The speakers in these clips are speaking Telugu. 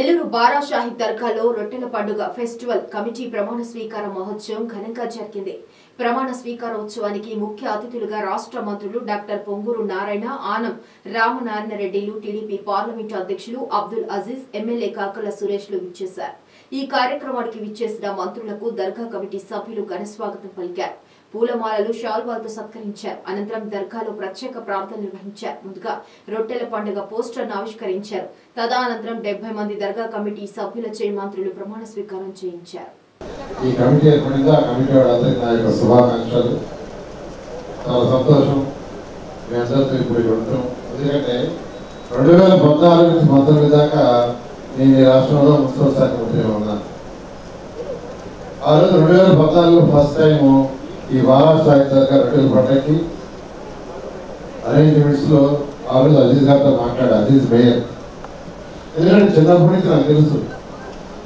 నెల్లూరు బారా షాహీ దర్గాలో రొట్టెల పండుగ ఫెస్టివల్ కమిటీ ప్రమాణ స్వీకార మహోత్సవం ఘనంగా జరిగింది. ప్రమాణ స్వీకారోత్సవానికి ముఖ్య అతిథులుగా రాష్ట్ర మంత్రులు డాక్టర్ పొంగూరు నారాయణ, ఆనం రామనారాయణ రెడ్డిలు, టీడీపీ పార్లమెంటు అధ్యక్షులు అబ్దుల్ అజీజ్, ఎమ్మెల్యే కాకల సురేష్లు విచ్చేశారు. ఈ కార్యక్రమానికి విచ్చేసిన మంత్రులకు దర్గా కమిటీ సభ్యులు ఘనస్వాగతం పలికారు. పూలమాలలు, షాల్వాలతో సత్కరించారు. అనంతరం దర్గాలో ప్రత్యేక ప్రార్థనలు నిర్వహించారు. ముందుగా రొట్టెల పండుగ పోస్టర్ను ఆవిష్కరించారు. తదనంతరం 70 మంది దర్గా కమిటీ సభ్యులచే మంత్రులు ప్రమాణ స్వీకారం చేయించారు. ఈ కమిటీ ఏర్పడింది. ఆ కమిటీ వాళ్ళందరికీ నా యొక్క శుభాకాంక్షలు. చాలా సంతోషం మీ అందరితో ఇప్పుడు ఉండటం. ఎందుకంటే 2014 నుంచి 19 దాకా నేను ఈ రాష్ట్రంలో మున్సిపల్ శాఖ మంత్రిగా ఉన్నాను. ఆ రోజు 2014లో ఫస్ట్ టైము ఈ బారా షాహీ దర్గా రొట్టెల పండుగకి అరేంజ్మెంట్స్ లో ఆ రోజు అజీజ్ గారితో మాట్లాడారు. అజీజ్ మేయర్. ఎందుకంటే చిన్నప్పటి నుంచి నాకు తెలుసు.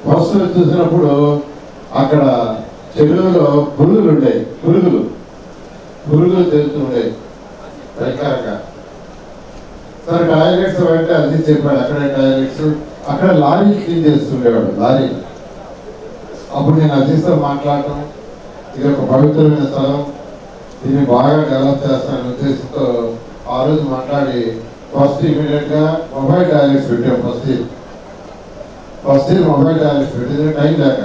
ఫస్ట్ చూసినప్పుడు అక్కడ చెరువులో పురుగులు ఉండేవి. పురుగులు తెలుస్తుండేవి ప్రకారంగా. సరే టాయిలెట్స్ అంటే అజీజ్ చెప్పాడు అక్కడే టాయిలెట్స్, అక్కడ లారీ క్లీన్ చేస్తుండేవాడు. లారీ. అప్పుడు నేను అజీజ్తో మాట్లాడటం, ఇది ఒక పవిత్రమైన స్థలం, దీన్ని బాగా డెవలప్ చేస్తానని ఉద్దేశంతో ఆ రోజు మాట్లాడి ఫస్ట్ ఇమీడియట్ గా మొబైల్ టాయిలెట్స్ పెట్టాం. ఫస్ట్ ఇయర్ మొబైల్ టాయిలెట్స్ పెట్టింది టైం లేక.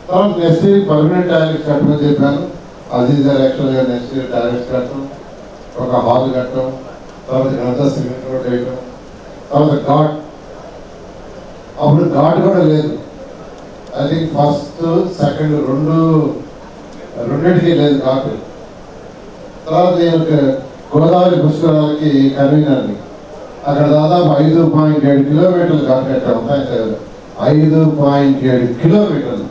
తర్వాత నెక్స్ట్ ఇయర్ పర్మనెంట్ టాయిలెట్స్ కట్టమని చెప్పాను. అజీజ్ గారు యాక్చువల్గా నెక్స్ట్ ఇయర్ టాయిలెట్స్ కట్టడం, ఒక హాల్ కట్టడం, తర్వాత ఇదంతా సిమెంట్ రోడ్ వేయడం, తర్వాత ఘాట్. అప్పుడు ఘాట్ కూడా లేదు. ఐ థింక్ ఫస్ట్ సెకండ్ రెండింటికి లేదు ఘాట్. తర్వాత నేను గోదావరి పుష్కరాలకి కన్వీనర్ని. అక్కడ దాదాపు 5.7 కిలోమీటర్లు ఘాట్ కట్టాము. 5.7 కిలోమీటర్లు.